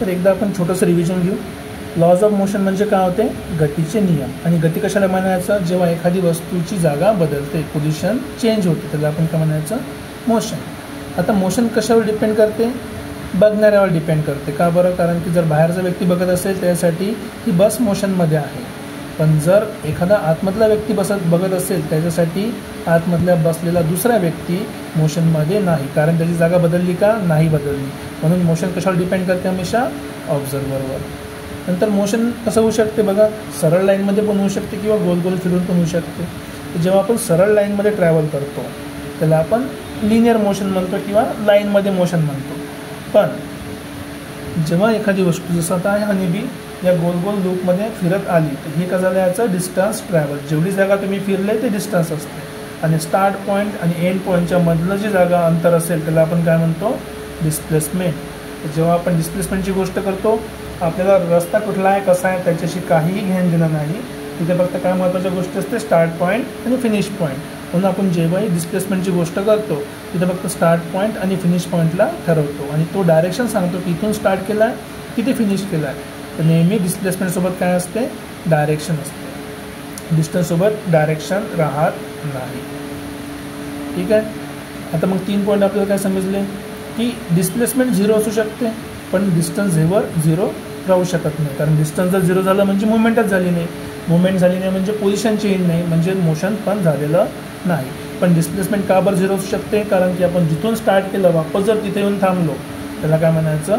तर एकदा आपण छोटंसं रिव्हिजन घेऊ. लॉज ऑफ मोशन म्हणजे काय होते, गतीचे नियम. आणि गती कशाला म्हणायचं, जेव्हा एखादी वस्तूची जागा बदलते, पोझिशन चेंज होते, त्याला आपण काय म्हणायचं, मोशन. आता मोशन कशावर डिपेंड करते, बघणाऱ्यावर डिपेंड करते. का बरं, कारण की जर बाहेरचा व्यक्ती बघत असेल त्यासाठी ही बस मोशनमध्ये आहे, पण जर एखादा आतमधला व्यक्ती बघत असेल त्याच्यासाठी आतमधल्या बसलेला दुसरा व्यक्ती मोशनमध्ये नाही, कारण त्याची जागा बदलली का, नाही बदलली. म्हणून मोशन कशावर डिपेंड करते, हमेशा ऑब्झर्वरवर. नंतर मोशन कसं होऊ शकते बघा, सरळ लाईनमध्ये पण होऊ शकते किंवा गोल गोल फिरून पण होऊ शकते. जेव्हा आपण सरळ लाईनमध्ये ट्रॅव्हल करतो त्याला आपण लिनियर मोशन म्हणतो किंवा लाईनमध्ये मोशन म्हणतो. पण जेव्हा एखादी वस्तू जसं आता आहे हनीबी या गोल गोल लूपमध्ये फिरत आली तर हे कसं झालं, याचं डिस्टन्स ट्रॅव्हल. जेवढी जागा तुम्ही फिरले ते डिस्टन्स असते. आणि स्टार्ट पॉईंट आणि एंड पॉईंटच्या मधलं जी जागा अंतर असेल त्याला आपण काय म्हणतो, डिस्प्लेसमेंट. जेव्हा आपण डिस्प्लेसमेंटची गोष्ट करतो आपल्याला रस्ता कुठला आहे, कसा आहे त्याच्याशी काहीही घेणं देणं नाही. तिथे फक्त काय महत्त्वाच्या गोष्टी असते, स्टार्ट पॉईंट आणि फिनिश पॉईंट. म्हणून आपण जेव्हाही डिस्प्लेसमेंटची गोष्ट करतो तिथे फक्त स्टार्ट पॉईंट आणि फिनिश पॉईंटला ठरवतो आणि तो डायरेक्शन सांगतो की इथून स्टार्ट केला आहे किती फिनिश केला आहे. तर नेहमी डिस्प्लेसमेंटसोबत काय असते, डायरेक्शन असते. डिस्टन्ससोबत डायरेक्शन राहत नाही. ठीक आहे. आता मग 3 पॉईंट आपल्याला काय समजले की डिस्प्लेसमेंट 0 असू शकते पण डिस्टन्स झेवर 0 राहू शकत नाही. कारण डिस्टन्स जर 0 झालं म्हणजे मुवमेंटच झाली नाही, मुवमेंट झाली नाही म्हणजे पोझिशन चेंज नाही, म्हणजे मोशन पण झालेलं नाही. पण डिस्प्लेसमेंट का बरं 0 असू शकते, कारण की आपण जिथून स्टार्ट केलं वापस जर तिथे येऊन थांबलो त्याला काय म्हणायचं,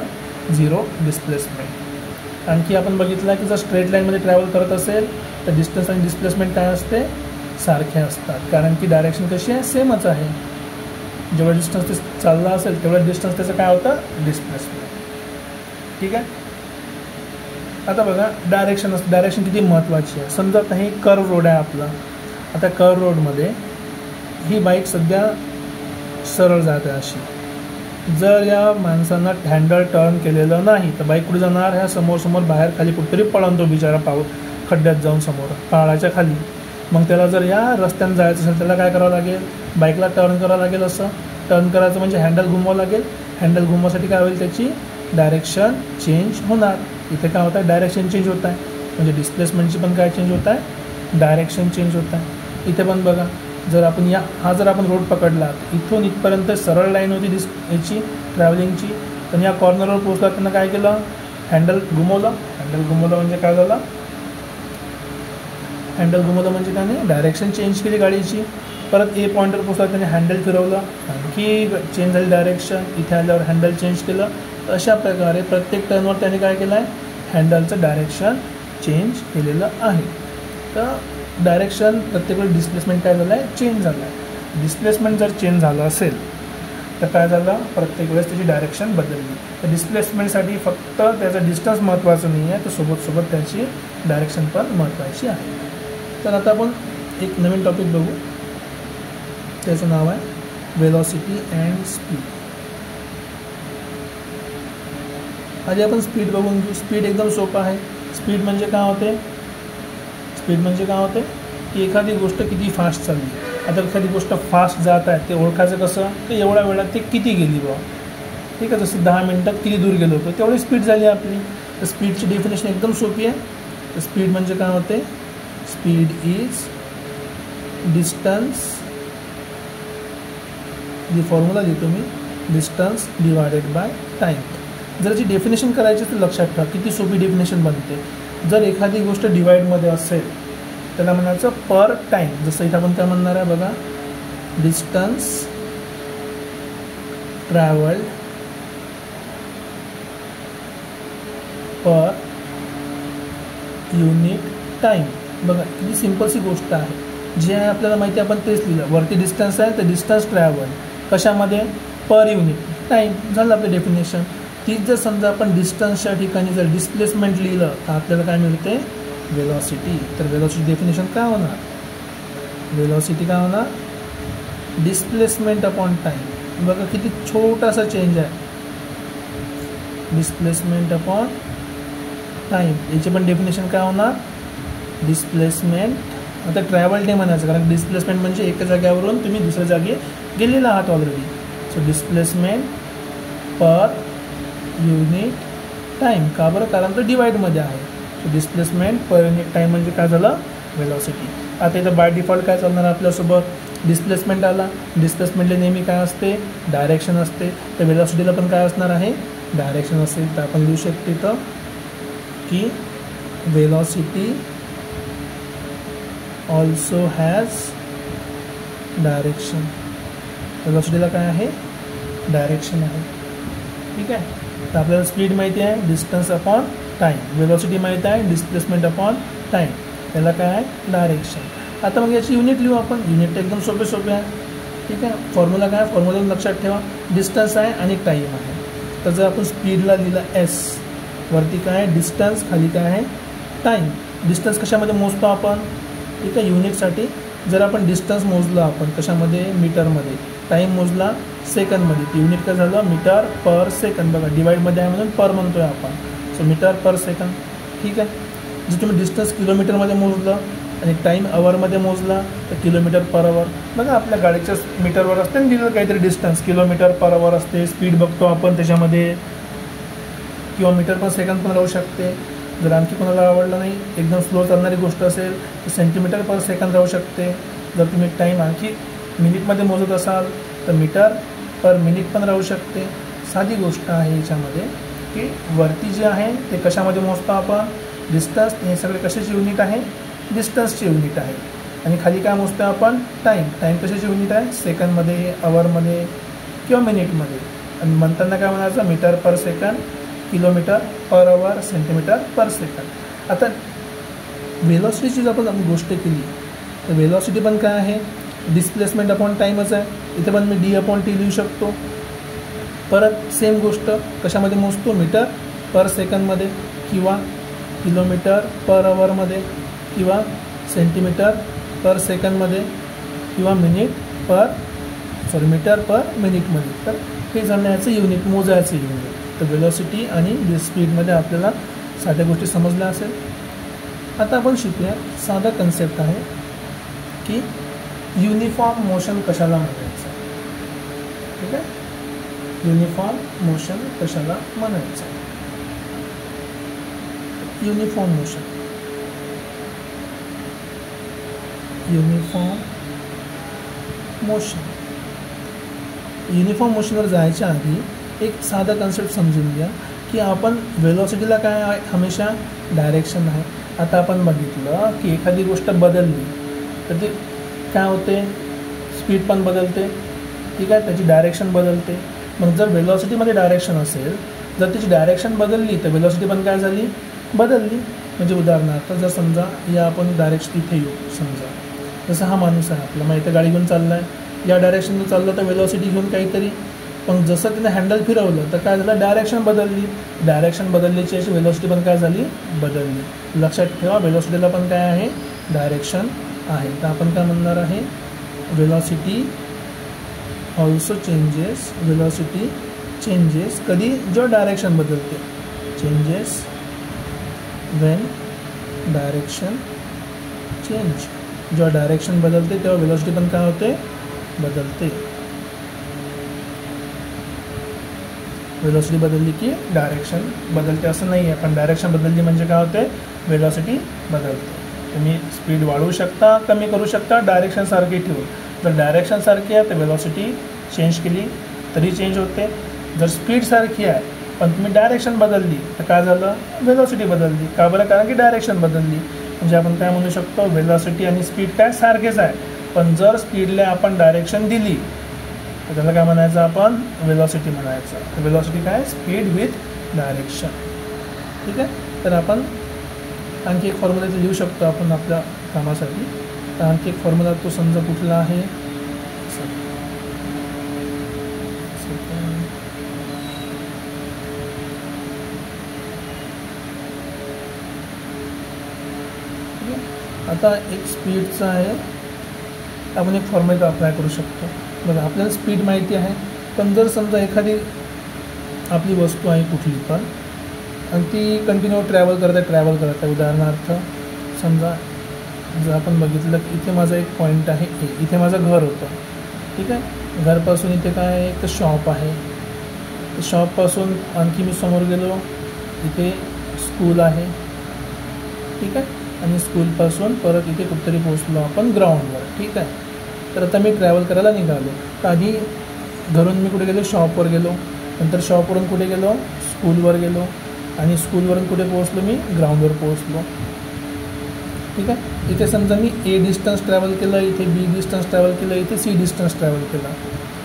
0 डिस्प्लेसमेंट. आणखी आपण बघितलं की जर स्ट्रेट लाईनमध्ये ट्रॅव्हल करत असेल तर डिस्टन्स आणि डिस्प्लेसमेंट काय असते, सारखे असतात. कारण की डायरेक्शन कशी आहे, सेमच आहे. जेवढा डिस्टन्स ते चालला असेल तेवढा डिस्टन्स त्याचं काय होतं, डिस्प्लेसमेंट. ठीक आहे. आता बघा डायरेक्शन असतं, डायरेक्शन किती महत्त्वाची आहे. समजा आता हे कर्व रोड आहे आपला. आता कर्व रोडमध्ये ही बाईक सध्या सरळ जात आहे अशी. जर या माणसानं हँडल टर्न केलेलं नाही तर बाईक कुठे जाणार, ह्या समोर बाहेर खाली कुठेतरी पळून तो बिचारा खड्ड्यात जाऊन समोर पहाडाच्या खाली. मग त्याला जर या रस्त्यानं जायचं असेल त्याला काय करावं लागेल, बाईकला टर्न करावं लागेल. असं टर्न करायचं म्हणजे हँडल घुमवावं लागेल. हँडल घुमवासाठी काय होईल, त्याची डायरेक्शन चेंज होणार. इथे काय होतं आहे, डायरेक्शन चेंज होत आहे, म्हणजे डिस्प्लेसमेंटची पण काय चेंज होत आहे, डायरेक्शन चेंज होत आहे. इथे पण बघा, जर आपण हा जर आपण रोड पकडला इथून इथपर्यंत सरळ लाईन होती याची ट्रॅव्हलिंगची, पण या कॉर्नरवर पोहोचला त्यांना काय केलं, हँडल घुमवलं. हँडल घुमवलं म्हणजे काय झालं, हँडल घुमवलं म्हणजे त्याने डायरेक्शन चेंज केली गाडीची. परत ए पॉईंटवर पोहोचला त्याने हँडल फिरवलं, आणखी चेंज झाली डायरेक्शन. इथे आल्यावर हँडल चेंज केलं. अशा प्रकारे प्रत्येक टर्नवर त्याने काय केलं आहे, हँडलचं डायरेक्शन चेंज केलेलं आहे. तर डायरेक्शन प्रत्येक वेळेस डिस्प्लेसमेंट काय झालं आहे, चेंज झालं आहे. डिस्प्लेसमेंट जर चेंज झालं असेल तर काय झालं, प्रत्येक वेळेस त्याची डायरेक्शन बदलली. तर डिस्प्लेसमेंटसाठी फक्त त्याचं डिस्टन्स महत्त्वाचं नाही आहे, तर सोबत त्याची डायरेक्शन पण महत्त्वाची आहे. तर आता आपण एक नवीन टॉपिक बघू, त्याचं नाव आहे वेलॉसिटी अँड स्पीड. आधी आपण स्पीड बघून घेऊ. स्पीड एकदम सोपं आहे. स्पीड म्हणजे काय होते, स्पीड म्हणजे काय होते की एखादी गोष्ट किती फास्ट चालली. आता एखादी गोष्ट फास्ट जात आहे ते ओळखायचं कसं, तर एवढ्या वेळात ते किती गेली बा. ठीक आहे, जसं 10 मिनटात किती दूर गेलो होतो तेवढी स्पीड झाली आपली. तर स्पीडची डेफिनेशन एकदम सोपी आहे. तर स्पीड म्हणजे काय होते, स्पीड इज डिस्टन्स, जी फॉर्म्युला देतो मी, डिस्टन्स डिवायडेड बाय टाईम. जर जी डेफिनेशन करायची तर लक्षात ठेवा किती सोपी डेफिनेशन बनते. जर एखादी गोष्ट डिवाईडमध्ये असेल त्याला म्हणायचं पर टाईम. जसं इथं आपण काय म्हणणार आहे बघा, distance travelled per unit time. बघा किती सिम्पलशी गोष्ट आहे. जे आहे आपल्याला माहिती आहे आपण तेच लिहिलं. वरती डिस्टन्स आहे तर डिस्टन्स ट्रॅव्हल कशामध्ये, पर युनिट टाईम. झालं आपलं डेफिनेशन. तीच जर समजा आपण डिस्टन्सच्या ठिकाणी जर डिस्प्लेसमेंट लिहिलं तर आपल्याला काय मिळते, वेलॉसिटी. तर वेलॉसिटी डेफिनेशन काय होणार, वेलॉसिटी काय होणार, डिस्प्लेसमेंट अपॉन टाईम. बघा किती छोटासा चेंज आहे, डिस्प्लेसमेंट अपॉन टाईम. याची पण डेफिनेशन काय होणार, डिस्प्लेसमेंट. आता ट्रॅव्हल नाही म्हणायचं कारण डिस्प्लेसमेंट म्हणजे एका जागेवरून तुम्ही दुसऱ्या जागी गेलेला आहात already. So displacement per unit time. का बरं? कारण तो डिवाईडमध्ये आहे. So displacement per unit time म्हणजे काय झालं? वेलॉसिटी. आता इथं बाय डिफॉल्ट काय चालणार आपल्यासोबत? डिस्प्लेसमेंट आला. डिस्प्लेसमेंटला नेहमी काय असते? डायरेक्शन असते. तर वेलॉसिटीला पण काय असणार आहे? डायरेक्शन असेल. तर आपण लिहू शकतो इथं की वेलॉसिटी ऑल्सो हॅज डायरेक्शन. वेलॉसिटीला काय आहे? डायरेक्शन आहे. ठीक आहे. तर आपल्याला स्पीड माहिती आहे, डिस्टन्स अपॉन टाईम. वेलॉसिटी माहिती आहे, डिस्प्लेसमेंट अपॉन टाईम. त्याला काय आहे? डायरेक्शन. आता मग याची युनिट लिहू आपण. युनिट एकदम सोपे आहे. ठीक आहे. फॉर्म्युला काय? फॉर्म्युला लक्षात ठेवा. डिस्टन्स आहे आणि टाईम आहे. तर जर आपण स्पीडला लिहिला एस, वरती काय आहे? डिस्टन्स, खाली काय आहे? टाईम. डिस्टन्स कशामध्ये मोजतो आपण? ठीक आहे. युनिटसाठी जर आपण डिस्टन्स मोजला आपण कशामध्ये? मीटरमध्ये. टाईम मोजला सेकंडमध्ये. ती युनिट काय झालं? Metre per second. बघा डिवाईडमध्ये आहे म्हणून पर म्हणतोय आपण. So metre per second. ठीक आहे. जर तुम्ही डिस्टन्स किलोमीटरमध्ये मोजलं आणि टाईम अवरमध्ये मोजला तर किलोमीटर पर अवर. बघा आपल्या गाडीच्या मीटरवर असते ना दिलेलं काहीतरी डिस्टन्स, किलोमीटर पर अवर असते. स्पीड बघतो आपण त्याच्यामध्ये, किंवा मीटर पर सेकंड पण राहू शकते. जर आणखी कोणाला आवडलं नाही, एकदम स्लो चालणारी गोष्ट असेल तर सेंटीमीटर पर सेकंड राहू शकते. जर तुम्ही टाईम आणखी मिनिटमध्ये मोजत असाल तर मीटर पर मिनिट पण राहू शकते. साधी गोष्ट आहे याच्यामध्ये की वरती जे आहे ते कशामध्ये मोजतो आपण? डिस्टन्स. हे सगळे कशाची युनिट आहे? डिस्टन्सची युनिट आहे. आणि खाली काय मोजतो आपण? टाईम. टाईम कशाची युनिट आहे? सेकंडमध्ये, अवरमध्ये किंवा मिनिटमध्ये. आणि म्हणताना काय म्हणायचं? Metre per second, kilometre per hour, centimetre per second. आता वेलॉसिटीची जर आपण गोष्ट केली तर वेलॉसिटी पण काय आहे? डिस्प्लेसमेंट अपॉन टाईमच आहे. इथे पण मी डी अपॉन टी लिहू शकतो. परत सेम गोष्ट कशामध्ये मोजतो? मीटर पर सेकंडमध्ये, किंवा किलोमीटर पर अवरमध्ये, किंवा सेंटीमीटर पर सेकंडमध्ये, किंवा मीटर पर मिनिटमध्ये. तर हे जाण्याचं युनिट, मोजायचं युनिट. तर वेलॉसिटी आणि स्पीडमध्ये आपल्याला साध्या गोष्टी समजल्या असेल. आता आपण शिकूया साधा कन्सेप्ट आहे की युनिफॉर्म मोशन कशाला म्हणायचं. ठीक आहे. युनिफॉर्म मोशन कशाला म्हणायचं? Uniform motion. युनिफॉर्म मोशनवर जायच्या आधी एक साधा कन्सेप्ट समजून घ्या की आपण वेलॉसिटीला काय आहे? हमेशा डायरेक्शन आहे. आता आपण बघितलं की एखादी गोष्ट बदलली तर ते काय होते? स्पीड पण बदलते. ठीक आहे. त्याची डायरेक्शन बदलते. मग जर वेलॉसिटीमध्ये डायरेक्शन असेल, जर त्याची डायरेक्शन बदलली तर वेलॉसिटी पण काय झाली? बदलली. म्हणजे उदाहरणार्थ जर समजा या आपण डायरेक्शन इथे येऊ, समजा जसं हा माणूस आहे आपला, मग इथे गाडी घेऊन चालला आहे, या डायरेक्शनने चाललं तर वेलॉसिटी घेऊन काहीतरी. पण जसं तिने हँडल फिरवलं तर काय झालं? डायरेक्शन बदलली. डायरेक्शन बदलल्याची याची वेलॉसिटी पण काय झाली? बदलली. लक्षात ठेवा वेलॉसिटीला पण काय आहे? डायरेक्शन आहे. तर आपण काय म्हणणार आहे? Velocity also changes. Velocity changes कधी? जेव्हा डायरेक्शन बदलते. Changes Wien direction change. जेव्हा डायरेक्शन बदलते तेव्हा वेलॉसिटी पण काय होते? बदलते. वेलॉसिटी बदलली की डायरेक्शन बदलते असं नाही आहे. पण डायरेक्शन बदलली म्हणजे काय होते? वेलॉसिटी बदलते. तुम्ही स्पीड वाढवू शकता, कमी करू शकता, डायरेक्शन सारखी ठेवून. जर डायरेक्शन सारखी आहे तर वेलॉसिटी चेंज केली तरी चेंज होते. जर स्पीड सारखी आहे पण तुम्ही डायरेक्शन बदलली तर काय झालं? वेलॉसिटी बदलली. का बरं? कारण की डायरेक्शन बदलली. म्हणजे आपण काय म्हणू शकतो? वेलॉसिटी आणि स्पीड काय सारखेच आहे. पण जर स्पीडला आपण डायरेक्शन दिली तर त्याला काय म्हणायचं? आपण वेलॉसिटी म्हणायचं. तर वेलॉसिटी काय? Speed with direction. ठीक आहे. तर आपण आणखी एक फॉर्म्युला इथे लिहू शकतो आपण आपल्या कामासाठी. तर आणखी एक फॉर्म्युला तो समजा कुठला आहे? आता एक स्पीडचा आहे. आपण एक फॉर्म्युला अप्लाय करू शकतो. बघा आपल्याला स्पीड माहिती आहे, पण जर समजा एखादी आपली वस्तू आहे कुठली पण आणि ती कंटिन्यू ट्रॅव्हल करत आहे. उदाहरणार्थ समजा जर आपण बघितलं की इथे माझा एक पॉईंट आहे ए, इथे माझं घर होतं. ठीक आहे. घरपासून इथे काय आहे? एक शॉप आहे. शॉपपासून आणखी मी समोर गेलो इथे स्कूल आहे, ठीक आहे, आणि स्कूलपासून परत इथे कुठेतरी पोहोचलो आपण ग्राउंडवर, ठीक आहे. तर आता मी ट्रॅव्हल करायला निघालो. तर आधी घरून मी कुठे गेलो, शॉपवर गेलो, नंतर शॉपवरून कुठे गेलो, स्कूलवर गेलो, आणि स्कूलवरून कुठे पोहोचलो मी, ग्राउंडवर पोहोचलो, ठीक आहे. इथे समजा मी ए डिस्टन्स ट्रॅव्हल केलं, इथे बी डिस्टन्स ट्रॅव्हल केलं, इथे सी डिस्टन्स ट्रॅव्हल केला,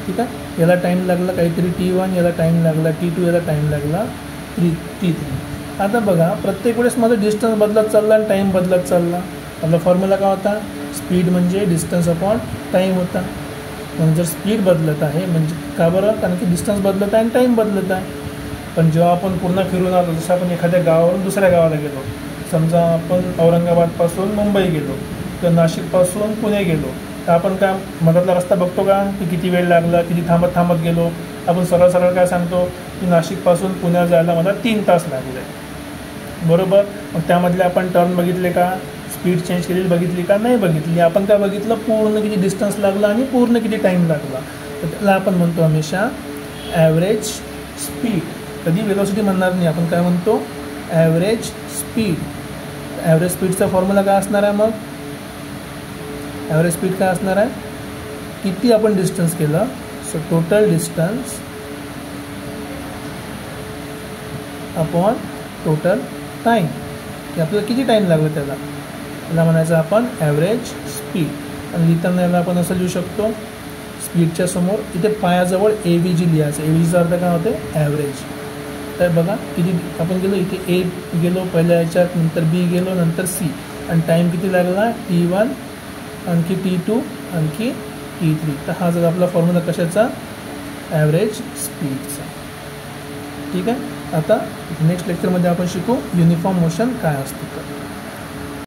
ठीक आहे. याला टाईम लागला काहीतरी T1, याला टाईम लागला T2, याला टाईम लागला T3. आता बघा प्रत्येक वेळेस माझं डिस्टन्स बदलत चालला आणि टाईम बदलत चालला. आपला फॉर्म्युला काय होता, स्पीड म्हणजे डिस्टन्स अपॉन टाईम होता. म्हणून जर स्पीड बदलत आहे म्हणजे का बरं, कारण की डिस्टन्स बदलत आहे आणि टाईम बदलत आहे. पण जेव्हा आपण पूर्ण फिरून आलो, जसं आपण एखाद्या गावावरून दुसऱ्या गावाला गेलो, समजा आपण औरंगाबादपासून मुंबई गेलो किंवा नाशिकपासून पुणे गेलो, तर आपण काय मधातला रस्ता बघतो का, की किती वेळ लागला, किती थांबत गेलो. आपण सरळ सरळ काय सांगतो की नाशिकपासून पुण्यात जायला मला 3 तास लागले, बरोबर. मग त्यामधले आपण टर्न बघितले का, स्पीड चेंज केलेली बघितली का, नाही बघितली. आपण काय बघितलं, पूर्ण किती डिस्टन्स लागला आणि पूर्ण किती टाईम लागला. तर त्याला आपण म्हणतो हमेशा ॲव्हरेज स्पीड. कधी वेलोसिटी म्हणणार नाही, आपण काय म्हणतो, ॲव्हरेज स्पीड. ॲव्हरेज स्पीडचा फॉर्म्युला काय असणार आहे, मग ॲव्हरेज स्पीड काय असणार आहे, किती आपण डिस्टन्स केलं, so total distance upon total time, की आपल्याला किती टाईम लागला त्याला म्हणायचं आपण ॲव्हरेज स्पीड. आणि लिहिताना याला आपण असं लिहू शकतो, स्पीडच्या समोर इथे पायाजवळ AVG लिहायचं. AVGचा अर्थ काय होते, ॲव्हरेज. तर बघा किती आपण गेलो, इथे A गेलो पहिल्या ह्याच्यात, नंतर B गेलो, नंतर C, आणि टाईम किती लागला, T1, आणखी T2, आणखी T3. तर हा जर आपला फॉर्म्युला कशाचा, ॲव्हरेज स्पीडचा, ठीक आहे. आता नेक्स्ट लेक्चरमध्ये आपण शिकू युनिफॉर्म मोशन काय असते.